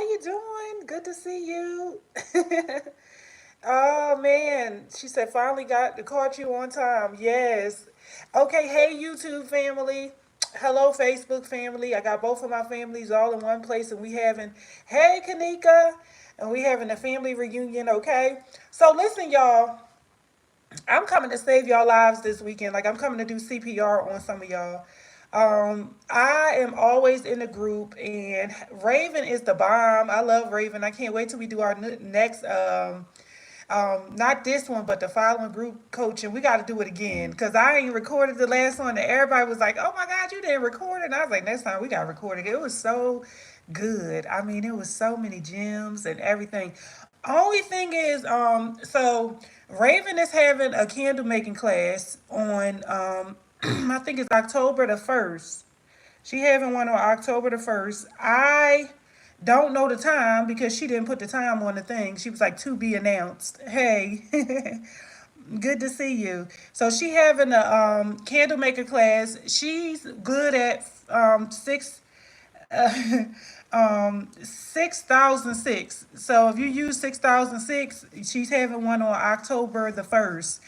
you doing? Good to see you. Oh man, she said finally caught you on time. Yes. Okay, hey YouTube family. Hello Facebook family. I got both of my families all in one place and we having hey Kanika and we having a family reunion, okay? So listen y'all, I'm coming to save y'all lives this weekend. Like I'm coming to do CPR on some of y'all. I am always in the group, and Raven is the bomb. I love Raven. I can't wait till we do our next, not this one, but the following group coaching. We got to do it again because I ain't recorded the last one. And everybody was like, "Oh my God, you didn't record it." And I was like, "Next time we got to record it." It was so good. I mean, it was so many gems and everything. Only thing is, so Raven is having a candle making class on, I think it's October the 1st. She having one on October the 1st. I don't know the time because she didn't put the time on the thing. She was like to be announced. Hey, good to see you. So she having a candle maker class. She's good at 6006. So if you use 6006, she's having one on October the 1st.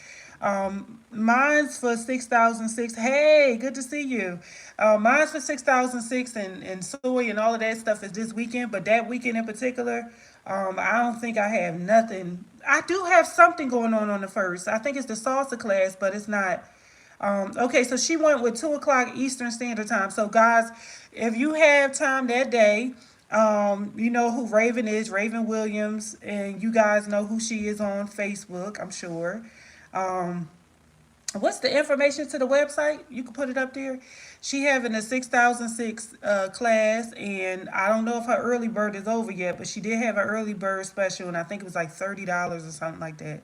Mine's for 6006. Hey, good to see you. Mine's for 6006 and soy and all of that stuff is this weekend, but that weekend in particular, I don't think I have nothing. I do have something going on the first. I think it's the salsa class, but it's not. Okay, so she went with 2 o'clock Eastern Standard Time. So, guys, if you have time that day, you know who Raven is, Raven Williams, and you guys know who she is on Facebook, I'm sure. Um, what's the information to the website? You can put it up there. She having a 6006 class, and I don't know if her early bird is over yet, but she did have an early bird special, and I think it was like $30 or something like that.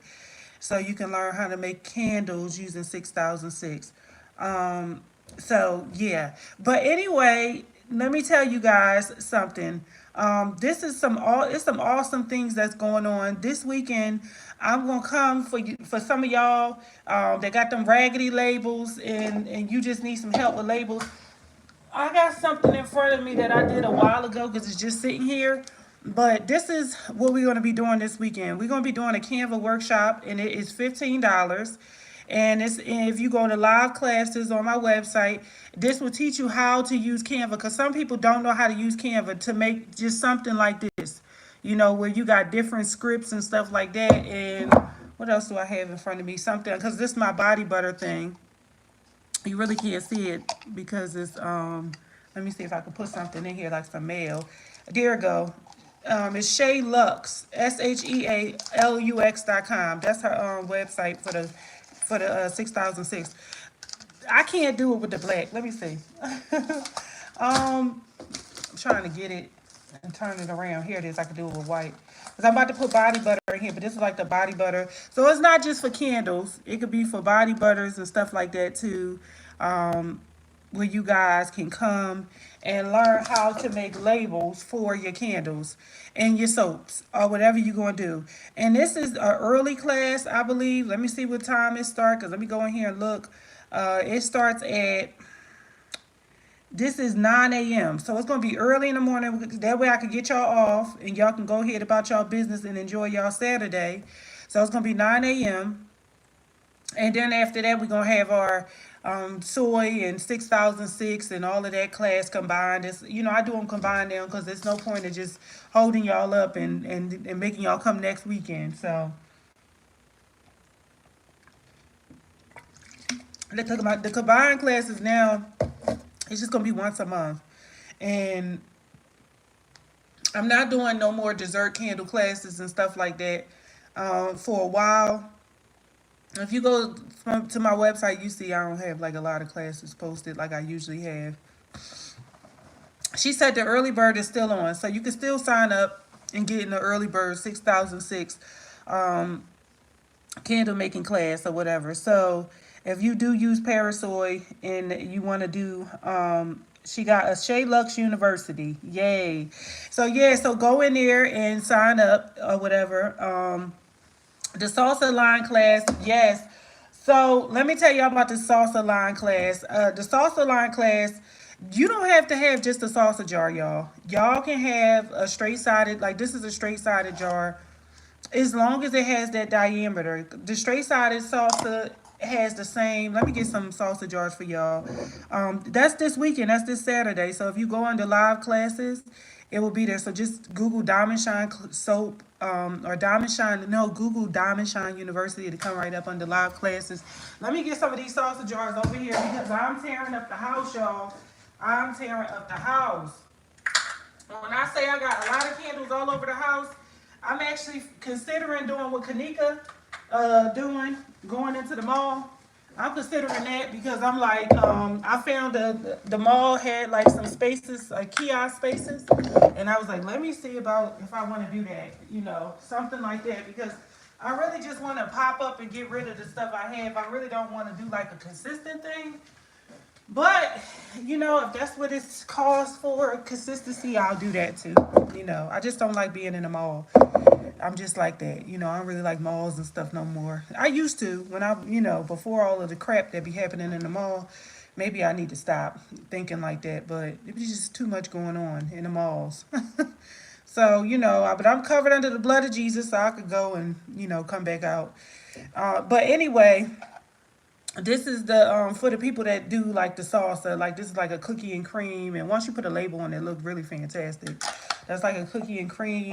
So you can learn how to make candles using 6006. So yeah, but anyway, let me tell you guys something. This is it's some awesome things that's going on this weekend. I'm gonna come for you for some of y'all that got them raggedy labels and you just need some help with labels. I got something in front of me that I did a while ago because it's just sitting here. But this is what we're going to be doing this weekend. We're going to be doing a Canva workshop, and it is $15. And it's if you go to live classes on my website, this will teach you how to use Canva because some people don't know how to use Canva to make just something like this. You know, where you got different scripts and stuff like that. And what else do I have in front of me? Something because this is my body butter thing. You really can't see it because it's let me see if I can put something in here like some mail. There we go. It's Shay Lux, SHEALUX.com. That's her website for the 6006. I can't do it with the black. Let me see. I'm trying to get it and turn it around. Here it is. I can do it with white. Because I'm about to put body butter in here, but this is like the body butter. So it's not just for candles. It could be for body butters and stuff like that too. Where you guys can come and learn how to make labels for your candles and your soaps or whatever you're going to do. And this is an early class, I believe. Let me see what time it starts because let me go in here and look. It starts at this is 9 a.m. So it's going to be early in the morning. That way I can get y'all off and y'all can go ahead about y'all business and enjoy y'all Saturday. So it's going to be 9 a.m. And then after that, we're going to have our soy and 6006 and all of that class combined. It's, you know, I do them combined now because there's no point in just holding y'all up and making y'all come next weekend. So the combined classes now, it's just going to be once a month. And I'm not doing no more dessert candle classes and stuff like that for a while. If you go to my website, you see I don't have like a lot of classes posted like I usually have. She said the early bird is still on, so you can still sign up and get in the early bird 6006 um, candle making class or whatever. So if you do use Parasoy and you want to do, she got a Shea Lux University. Yay. So yeah, so go in there and sign up or whatever. The salsa line class, yes. So let me tell y'all about the salsa line class. The salsa line class, You don't have to have just a salsa jar, y'all. Y'all can have a straight sided, like this is a straight sided jar, as long as it has that diameter. The straight sided salsa has the same. Let me get some salsa jars for y'all. That's this weekend. That's this Saturday. So if you go into live classes, it will be there. So just Google Diamond Shine soap, or Diamond Shine. No, Google Diamond Shine University to come right up under live classes. Let me get some of these salsa jars over here because I'm tearing up the house, y'all. I'm tearing up the house. When I say I got a lot of candles all over the house, I'm actually considering doing what Kanika doing, going into the mall. I'm considering that because I'm like, I found the mall had like some spaces, like kiosk spaces, and I was like, let me see about if I want to do that, something like that because I really just want to pop up and get rid of the stuff I have. I really don't want to do like a consistent thing. But, if that's what it's calls for, consistency, I'll do that too. I just don't like being in the mall. I'm just like that. I don't really like malls and stuff no more. I used to when before all of the crap that be happening in the mall. Maybe I need to stop thinking like that, but it was just too much going on in the malls. So, but I'm covered under the blood of Jesus, so I could go and, come back out. But anyway, this is the for the people that do like the salsa. Like this is like a cookie and cream, and once you put a label on it, it looks really fantastic. That's like a cookie and cream.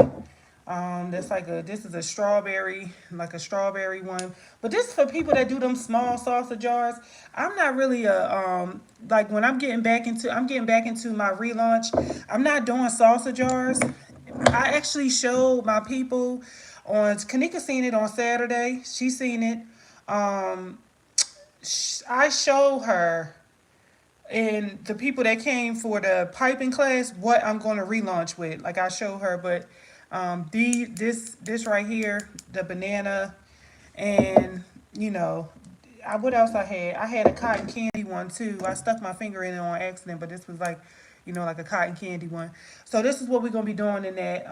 That's like this is a strawberry, like a strawberry one. But this is for people that do them small salsa jars. I'm not really a like when I'm getting back into my relaunch. I'm not doing salsa jars. I actually showed my people on Kanika seen it on Saturday. She seen it. Um, I showed her and the people that came for the piping class what I'm going to relaunch with. Like I showed her, but this right here, the banana, and what else I had? I had a cotton candy one too. I stuck my finger in it on accident, but this was like, like a cotton candy one. So this is what we're gonna be doing in that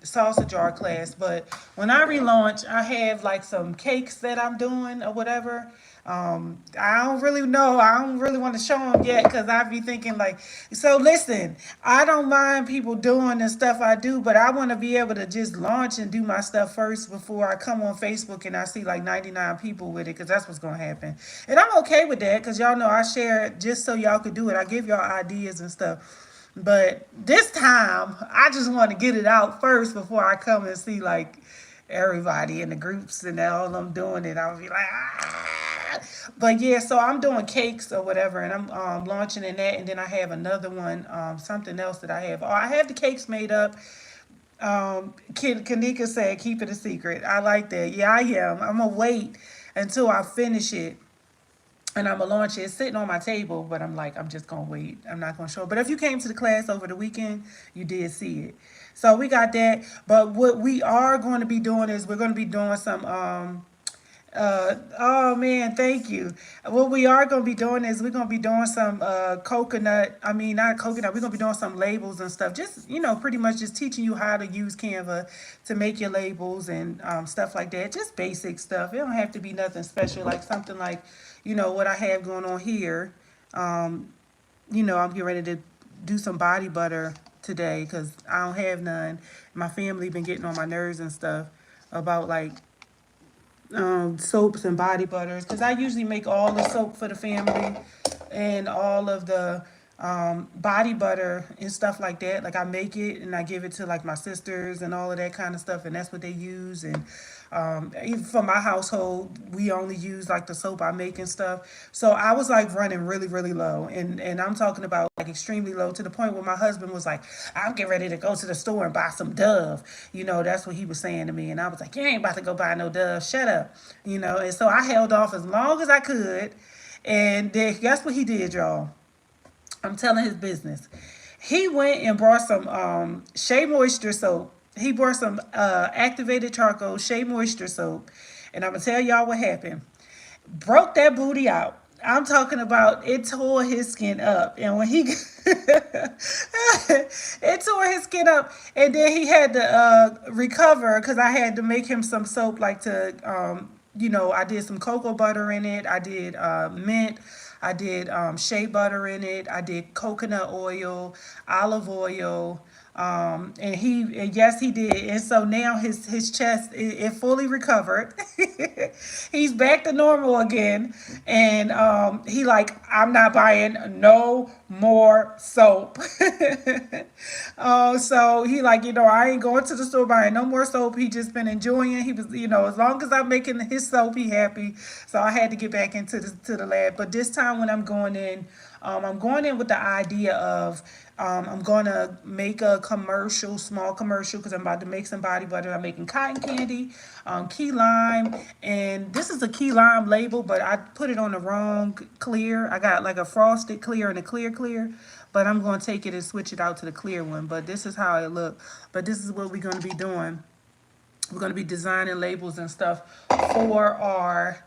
salsa jar class. But when I relaunch, I have like some cakes that I'm doing or whatever. I don't really know. I don't really want to show them yet because I be thinking like, so listen, I don't mind people doing the stuff I do, but I want to be able to just launch and do my stuff first before I come on Facebook and I see like 99 people with it because that's what's going to happen. And I'm okay with that because y'all know I share it just so y'all could do it. I give y'all ideas and stuff. But this time, I just want to get it out first before I come and see like everybody in the groups and all of them doing it. I'll be like, ah. But yeah, so I'm doing cakes or whatever, and I'm launching in that, and then I have another one, something else that I have. Oh, I have the cakes made up. Kanika said, keep it a secret. I like that. Yeah, I am. I'm gonna wait until I finish it and I'm gonna launch it. It's sitting on my table, but I'm like, I'm just gonna wait. I'm not gonna show it. But if you came to the class over the weekend, you did see it. So we got that. But what we are going to be doing is we're going to be doing some oh man, thank you. What we are gonna be doing is we're gonna be doing some coconut. I mean, not coconut. We're gonna be doing some labels and stuff. Just pretty much just teaching you how to use Canva to make your labels and stuff like that. Just basic stuff. It don't have to be nothing special. Like something like what I have going on here. Um, I'm getting ready to do some body butter today because I don't have none. My family been getting on my nerves and stuff about like soaps and body butters because I usually make all the soap for the family and all of the body butter and stuff like that. Like I make it and I give it to like my sisters and all of that kind of stuff, and that's what they use. And even for my household, we only use like the soap I make and stuff. So I was like running really, really low, and I'm talking about like extremely low to the point where my husband was like, "I'm getting ready to go to the store and buy some Dove." That's what he was saying to me, and I was like, "You ain't about to go buy no Dove. Shut up." And so I held off as long as I could, and then guess what he did, y'all? I'm telling his business. He went and brought some Shea Moisture soap. He brought some activated charcoal Shea Moisture soap. And I'm going to tell y'all what happened. Broke that booty out. I'm talking about it tore his skin up. And when he, it tore his skin up. And then he had to recover because I had to make him some soap like to, I did some cocoa butter in it. I did mint. I did shea butter in it. I did coconut oil, olive oil. And yes, he did. And so now his chest it fully recovered. He's back to normal again. And he like, I'm not buying no more soap. So he like, I ain't going to the store buying no more soap. He just been enjoying. He was, as long as I'm making his soap, he happy. So I had to get back into the lab. But this time when I'm going in with the idea of I'm going to make a small commercial, because I'm about to make some body butter. I'm making cotton candy, key lime, and this is a key lime label, but I put it on the wrong clear. I got like a frosted clear and a clear, but I'm going to take it and switch it out to the clear one. But this is how it look. But this is what we're going to be doing. We're going to be designing labels and stuff for our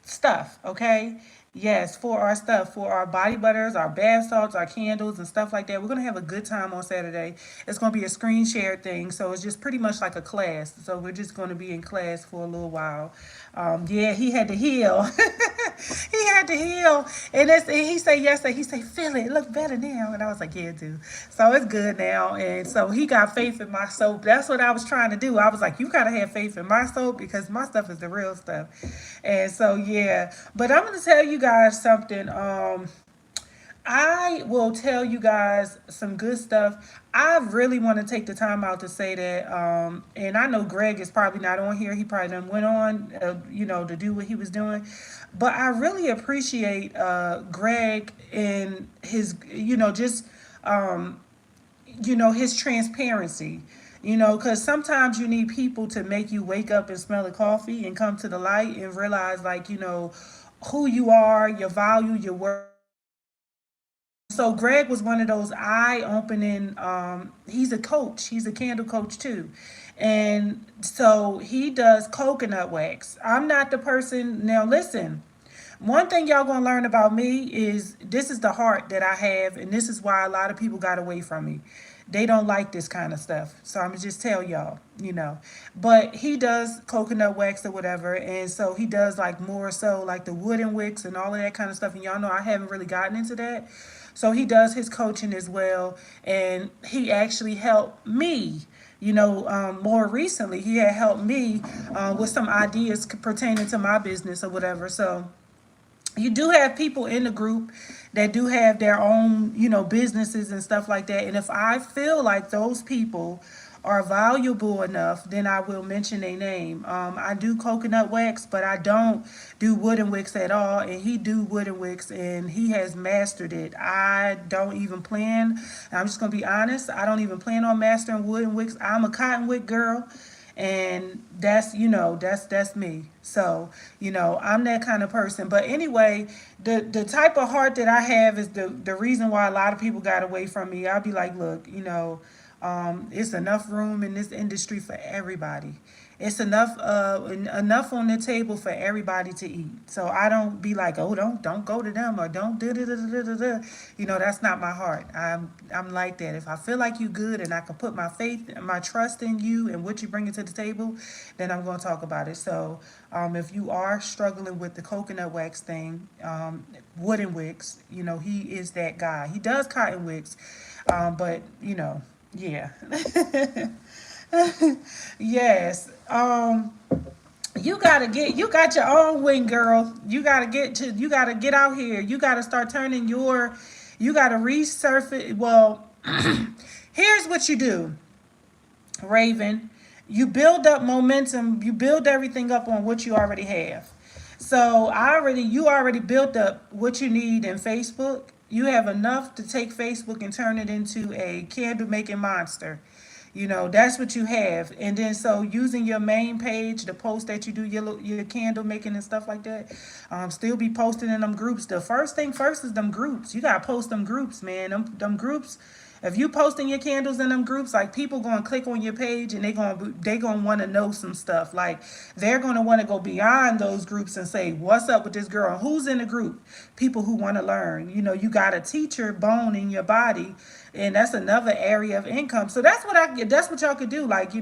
stuff, okay? Yes, for our stuff, for our body butters, our bath salts, our candles, and stuff like that. We're going to have a good time on Saturday. It's going to be a screen share thing, so it's just pretty much like a class. So we're just going to be in class for a little while. Yeah, he had to heal. He had to heal. And he said yesterday, he said, feel it, look better now. And I was like, yeah, dude. So it's good now. And so he got faith in my soap. That's what I was trying to do. I was like, you got to have faith in my soap, because my stuff is the real stuff. And so, yeah. But I'm going to tell you guys something. I will tell you guys some good stuff. I really want to take the time out to say that, and I know Greg is probably not on here. He probably done went on, to do what he was doing. But I really appreciate Greg and his, just, his transparency. Because sometimes you need people to make you wake up and smell the coffee and come to the light and realize, like, who you are, your value, your worth. So Greg was one of those eye-opening. He's a coach. He's a candle coach too, and so he does coconut wax. I'm not the person. Now listen, one thing y'all gonna learn about me is this is the heart that I have, and this is why a lot of people got away from me. They don't like this kind of stuff. So I'm gonna just tell y'all. But he does coconut wax or whatever, and so he does like more so like the wooden wicks and all of that kind of stuff. And y'all know I haven't really gotten into that. So he does his coaching as well, and he actually helped me. More recently, he had helped me with some ideas pertaining to my business or whatever. So you do have people in the group that do have their own, businesses and stuff like that. And if I feel like those people are valuable enough, then I will mention their name. I do coconut wax, but I don't do wooden wicks at all. And he do wooden wicks, and he has mastered it. I don't even plan. I'm just gonna be honest. I don't even plan on mastering wooden wicks. I'm a cotton wick girl, and that's me. So I'm that kind of person. But anyway, the type of heart that I have is the reason why a lot of people got away from me. I'll be like, look, it's enough room in this industry for everybody. It's enough on the table for everybody to eat. So I don't be like, oh, don't go to them, or don't do da da da da da. That's not my heart. I'm like that. If I feel like you good and I can put my faith and my trust in you and what you bring to the table, then I'm going to talk about it. So if you are struggling with the coconut wax thing, wooden wicks, he is that guy. He does cotton wicks, but yeah. Yes. You got your own wing, girl. You gotta get out here. You gotta start you gotta resurface. Well, here's what you do, Raven. You build up momentum. You build everything up on what you already have. So you already built up what you need in Facebook. You have enough to take Facebook and turn it into a candle making monster. That's what you have. And then so using your main page, the post that you do your candle making and stuff like that, still be posting in them groups. The first thing first is them groups. You gotta post them groups, man. Them groups. If you posting your candles in them groups, like people gonna click on your page and they gonna want to know some stuff. Like they're gonna want to go beyond those groups and say, what's up with this girl? Who's in the group? People who want to learn. You got a teacher bone in your body, and that's another area of income. So that's what y'all could do. Like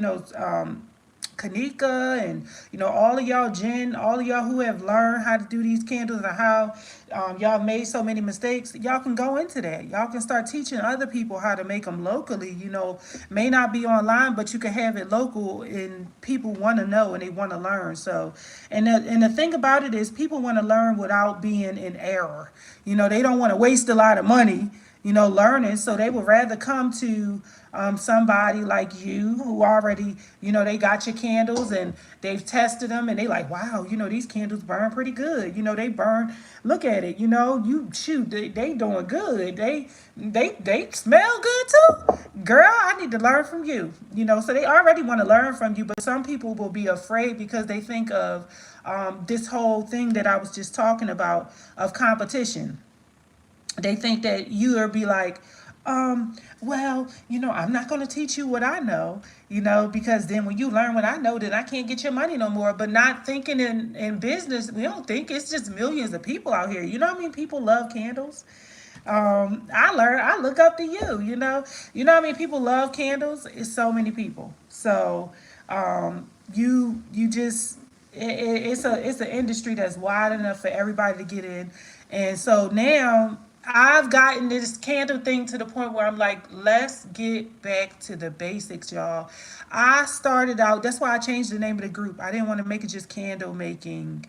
Kanika and all of y'all, Jen, all of y'all who have learned how to do these candles and how y'all made so many mistakes, y'all can go into that. Y'all can start teaching other people how to make them locally. May not be online, but you can have it local, and people want to know and they want to learn. So, and the thing about it is, people want to learn without being in error. They don't want to waste a lot of money learning. So they would rather come to somebody like you who already, they got your candles and they've tested them and they like, wow, these candles burn pretty good. They burn, look at it, you shoot, they doing good. They smell good too. Girl, I need to learn from you. So they already want to learn from you, but some people will be afraid because they think of this whole thing that I was just talking about of competition. They think that you will be like, well, I'm not going to teach you what I know, because then when you learn what I know, then I can't get your money no more. But not thinking in business, we don't think it's just millions of people out here. You know what I mean? People love candles. I look up to you, what I mean? People love candles. It's so many people. So, you just, it's an industry that's wide enough for everybody to get in. And so now I've gotten this candle thing to the point where I'm like, let's get back to the basics, y'all. I started out, that's why I changed the name of the group. I didn't want to make it just candle making.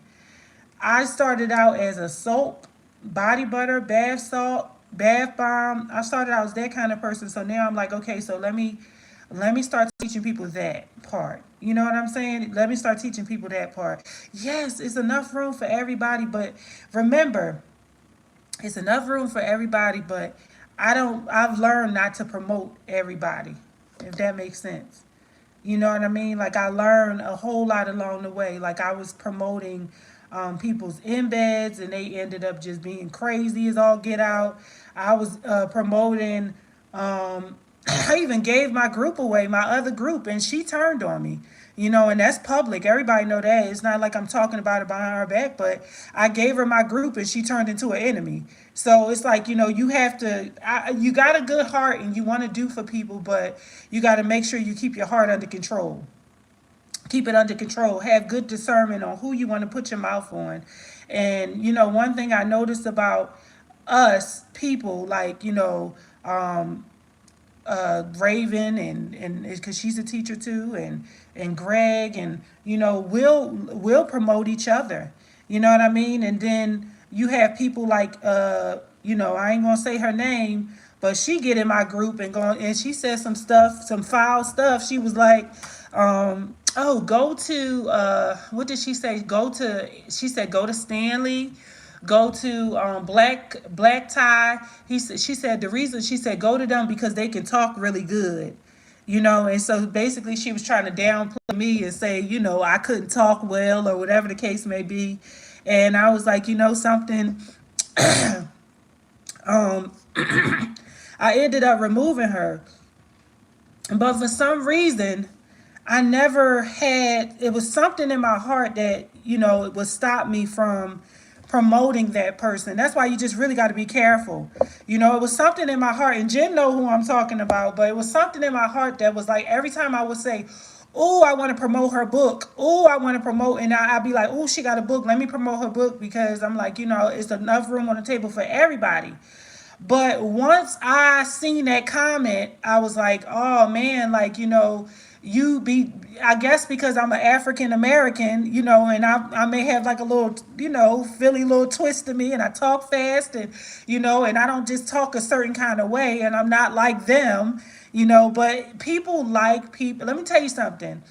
I started out as a soap, body butter, bath salt, bath bomb. I started out as that kind of person. So now I'm like, okay, so let me start teaching people that part. You know what I'm saying? Let me start teaching people that part. Yes, it's enough room for everybody, but remember, it's enough room for everybody, but I've learned not to promote everybody, if that makes sense. You know what I mean? Like, I learned a whole lot along the way. Like, I was promoting people's embeds and they ended up just being crazy as all get out. I was promoting, I even gave my group away, my other group, and she turned on me. And that's public. Everybody know that. It's not like I'm talking about it behind her back, but I gave her my group and she turned into an enemy. So it's like, you have to, you got a good heart and you want to do for people, but you got to make sure you keep your heart under control. Keep it under control. Have good discernment on who you want to put your mouth on. And, one thing I noticed about us people, like, Raven and because she's a teacher too, and Greg, and we'll promote each other. You know what I mean? And then you have people like I ain't gonna say her name, but she get in my group and go and she said some stuff, some foul stuff. She was like, oh, go to what did she say? She said go to Stanley, go to black tie. She said the reason, she said go to them because they can talk really good. And so basically she was trying to downplay me and say, I couldn't talk well or whatever the case may be. And I was like, something, um, I ended up removing her. But for some reason, I never had, it was something in my heart that, it would stop me from promoting that person. That's why you just really got to be careful. It was something in my heart, and Jen know who I'm talking about, but it was something in my heart that was like every time I would say, oh, I want to promote her book. Oh, I want to promote, and I'd be like, oh, she got a book. Let me promote her book because I'm like, it's enough room on the table for everybody. But once I seen that comment, I was like, oh man, like, you be, I guess because I'm an African American, and I may have like a little, Philly little twist to me, and I talk fast, and, and I don't just talk a certain kind of way, and I'm not like them, but people like people. Let me tell you something.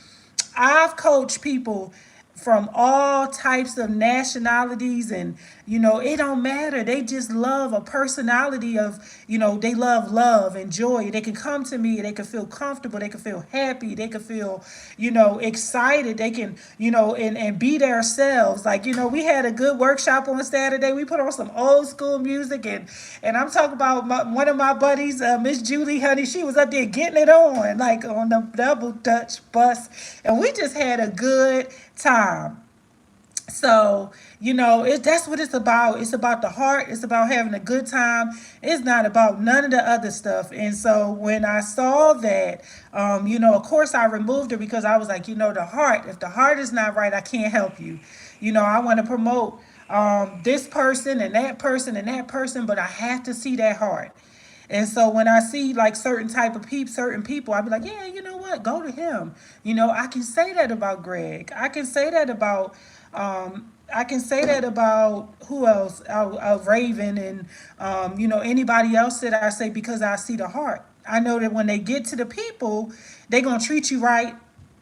I've coached people from all types of nationalities, and it don't matter, they just love a personality of, they love and joy. They can come to me, they can feel comfortable, they can feel happy, they can feel excited, they can and be themselves. Like, we had a good workshop on Saturday. We put on some old school music, and I'm talking about one of my buddies, Miss Julie, honey. She was up there getting it on, like on the double Dutch bus, and we just had a good time. So, that's what it's about. It's about the heart. It's about having a good time. It's not about none of the other stuff. And so when I saw that, of course I removed her because I was like, the heart, if the heart is not right, I can't help you. I want to promote this person and that person and that person, but I have to see that heart. And so when I see like certain people, I be like, yeah, you know what? Go to him. I can say that about Greg. I can say that about who else? Raven and anybody else that I say because I see the heart. I know that when they get to the people, they gonna treat you right.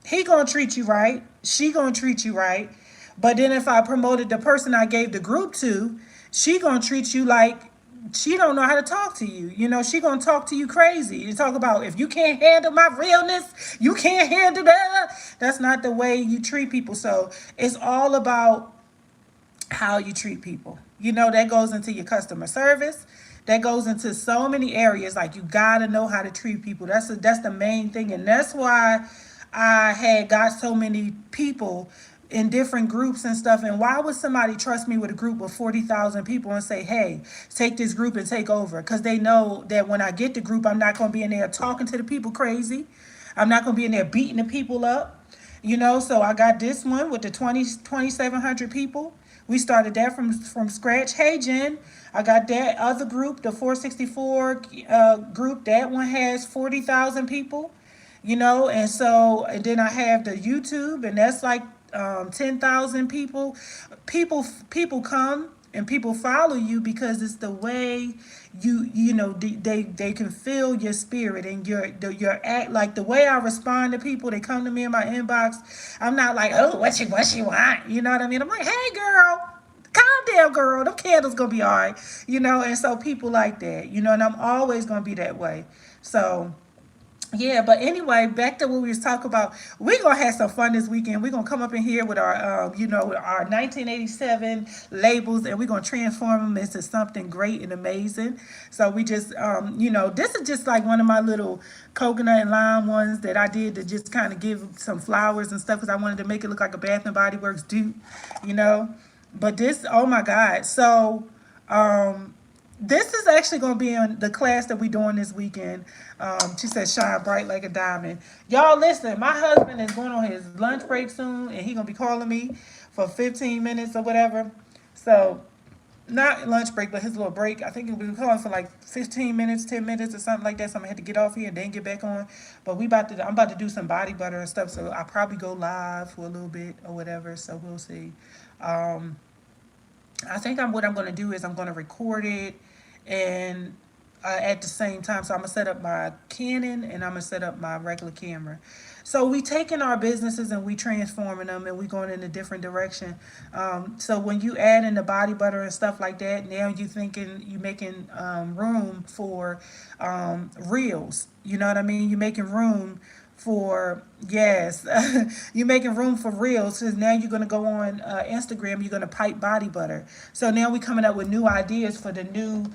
He gonna treat you right. She gonna treat you right. But then if I promoted the person I gave the group to, she gonna treat you like she don't know how to talk to you. She gonna talk to you crazy. You talk about if you can't handle my realness, you can't handle that. That's not the way you treat people. So it's all about how you treat people. That goes into your customer service. That goes into so many areas. Like you gotta know how to treat people. That's the main thing, and that's why I had got so many people in different groups and stuff. And why would somebody trust me with a group of 40,000 people and say, hey, take this group and take over? Because they know that when I get the group, I'm not going to be in there talking to the people crazy. I'm not going to be in there beating the people up. So I got this one with the 2,700 people. We started that from scratch. Hey, Jen, I got that other group, the 464 group. That one has 40,000 people. And then I have the YouTube, and that's like 10,000 people. People come and people follow you because it's the way they can feel your spirit and your act. Like the way I respond to people, they come to me in my inbox. I'm not like, oh, what you want? You know what I mean? I'm like, hey, girl, calm down, girl. Them candles gonna be all right. And so people like that. And I'm always gonna be that way. So yeah, but anyway, back to what we was talking about. We're gonna have some fun this weekend. We're gonna come up in here with our 1987 labels, and we're gonna transform them into something great and amazing. So we just, this is just like one of my little coconut and lime ones that I did to just kind of give some flowers and stuff because I wanted to make it look like a Bath and Body Works dupe, you know. But this, oh my God! So this is actually going to be in the class that we're doing this weekend. She said, shine bright like a diamond. Y'all listen, my husband is going on his lunch break soon, and he's going to be calling me for 15 minutes or whatever. So, not lunch break, but his little break. I think he'll be calling for like 15 minutes, 10 minutes or something like that. So I'm going to have to get off here and then get back on. But I'm about to do some body butter and stuff. So I'll probably go live for a little bit or whatever. So we'll see. Um, I think what I'm going to do is I'm going to record it and at the same time. So I'm gonna set up my Canon and I'm gonna set up my regular camera. So we taking our businesses and we transforming them and we going in a different direction. So when you add in the body butter and stuff like that, now you making room for reels. You know what I mean? You making room for yes, you're making room for reels. Because now you're gonna go on Instagram. You're gonna pipe body butter. So now we're coming up with new ideas for the new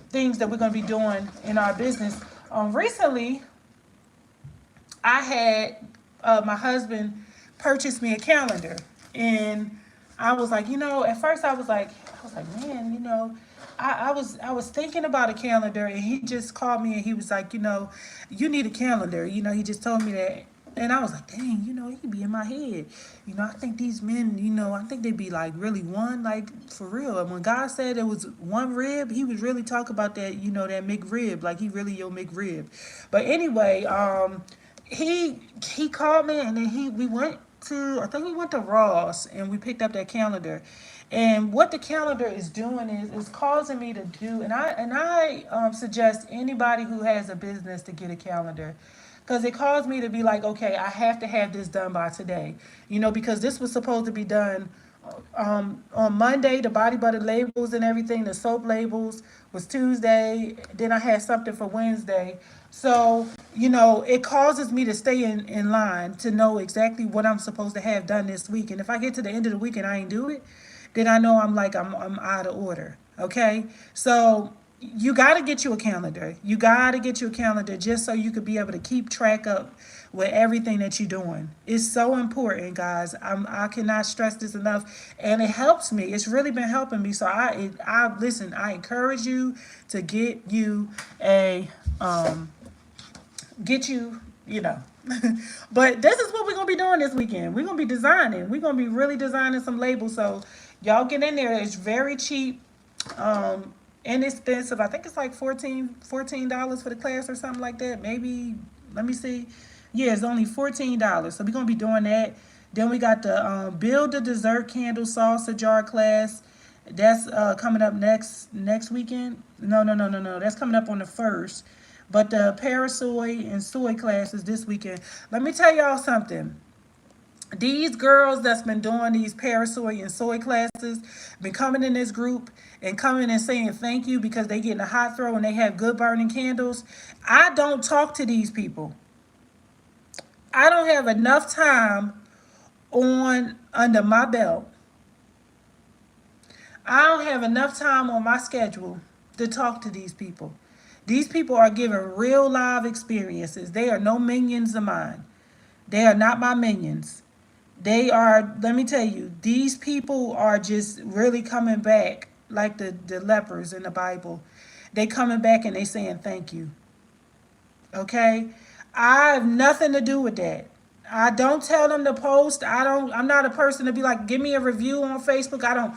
things that we're gonna be doing in our business. Recently, I had my husband purchase me a calendar, and I was like, at first I was like, man, I was thinking about a calendar, and he just called me and he was like, you need a calendar. He just told me that. And I was like, dang, he be in my head. I think these men, I think they be like really one, like for real. And when God said it was one rib, he was really talking about that, that McRib, like he really your McRib. But anyway, he called me and then we went to, I think we went to Ross and we picked up that calendar. And what the calendar is doing is causing me to do, and I suggest anybody who has a business to get a calendar, because it caused me to be like, okay, I have to have this done by today, because this was supposed to be done on Monday. The body butter labels and everything, the soap labels was Tuesday. Then I had something for Wednesday. So, it causes me to stay in line to know exactly what I'm supposed to have done this week. And if I get to the end of the week and I ain't do it, then I know I'm out of order. Okay. So You got to get you a calendar. You got to get you a calendar just so you could be able to keep track of with everything that you're doing. It's so important, guys. I cannot stress this enough, and it helps me. It's really been helping me. So I listen. I encourage you to a um, get you, you know. But this is what we're gonna be doing this weekend. We're gonna be designing. We're gonna be really designing some labels. So y'all get in there. It's very cheap, um, inexpensive. I think it's like $14 for the class or something like that. Maybe, let me see. Yeah, it's only $14. So we're gonna be doing that. Then we got the build a dessert candle salsa jar class. That's coming up next weekend. No, no, no, no, no. That's coming up on the first. But the parasoy and soy classes this weekend. Let me tell y'all something. These girls that's been doing these parasoy and soy classes, been coming in this group and coming and saying thank you because they getting a hot throw and they have good burning candles. I don't talk to these people. I don't have enough time on under my belt. I don't have enough time on my schedule to talk to these people. These people are giving real live experiences. They are no minions of mine. They are not my minions. They are, let me tell you, these people are just really coming back like the lepers in the Bible. They coming back and they saying thank you. Okay? I have nothing to do with that. I don't tell them to post. I'm not a person to be like, give me a review on Facebook. I don't.